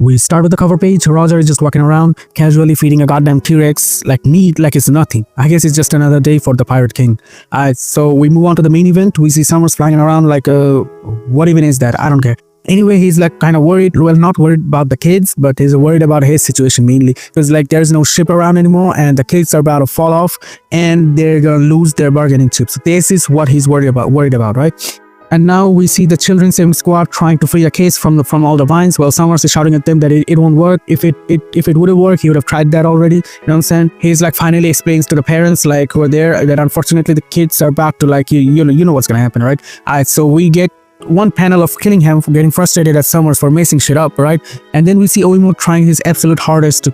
We start with the cover page. Roger is just walking around, casually feeding a goddamn T-Rex like meat, like it's nothing. I guess it's just another day for the Pirate King. So we move on to the main event. We see Summers flying around like, what even is that? I don't care. Anyway, he's like kind of worried. Well, not worried about the kids, but he's worried about his situation mainly. Because like there's no ship around anymore and the kids are about to fall off and they're gonna lose their bargaining chip. So this is what he's worried about, right? And now we see the children's saving squad trying to free a case from all the vines. Well, Summers is shouting at them that it won't work. If it would have worked, he would have tried that already. You know what I'm saying? He's like finally explains to the parents like who are there that unfortunately the kids are about to like you know what's gonna happen, right? So we get one panel of Killingham for getting frustrated at Summers for messing shit up, right? And then we see Oimo trying his absolute hardest to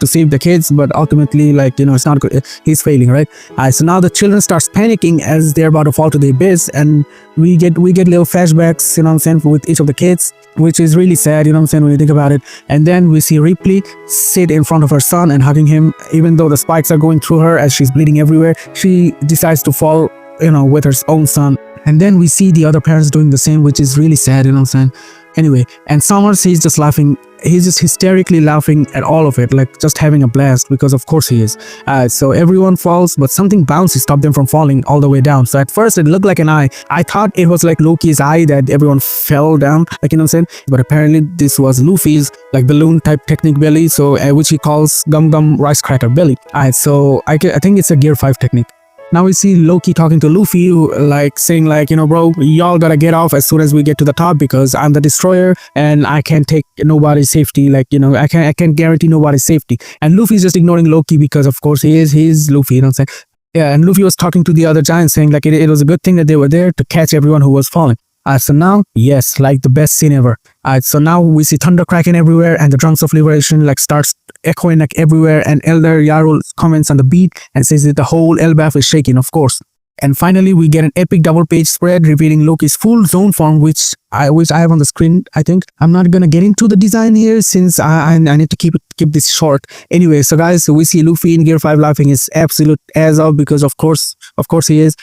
save the kids, but ultimately, like, it's not good. He's failing, right? So now the children starts panicking as they're about to fall to the abyss, and we get little flashbacks, you know what I'm saying, with each of the kids, which is really sad, you know what I'm saying, when you think about it. And then we see Ripley sit in front of her son and hugging him, even though the spikes are going through her as she's bleeding everywhere. She decides to fall, with her own son. And then we see the other parents doing the same, which is really sad, you know what I'm saying? Anyway, and Summers, he's just laughing. He's just hysterically laughing at all of it, like just having a blast, because of course he is. So everyone falls, but something bouncy stopped them from falling all the way down. So at first it looked like an eye. I thought it was like Loki's eye that everyone fell down, like, you know what I'm saying? But apparently this was Luffy's like balloon type technique belly, so which he calls Gum Gum Rice Cracker Belly. So I think it's a Gear 5 technique. Now we see Loki talking to Luffy, like saying like, bro, y'all gotta get off as soon as we get to the top because I'm the destroyer and I can't take nobody's safety. Like, I can't guarantee nobody's safety. And Luffy's just ignoring Loki because of course he's Luffy, you know what I'm saying? Yeah, and Luffy was talking to the other giants saying like it was a good thing that they were there to catch everyone who was falling. So now, yes, like the best scene ever. So now we see thunder cracking everywhere and the drums of liberation like starts echoing like everywhere, and Elder Yarul comments on the beat and says that the whole Elbaf is shaking, of course. And finally, we get an epic double page spread revealing Loki's full Zoan form, which I have on the screen, I think. I'm not gonna get into the design here since I need to keep this short. Anyway, so guys, so we see Luffy in Gear 5 laughing his absolute ass off because of course he is.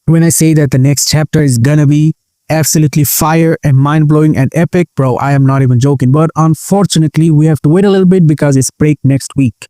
When I say that the next chapter is gonna be absolutely fire and mind-blowing and epic, bro, I am not even joking. But unfortunately, we have to wait a little bit because it's break next week.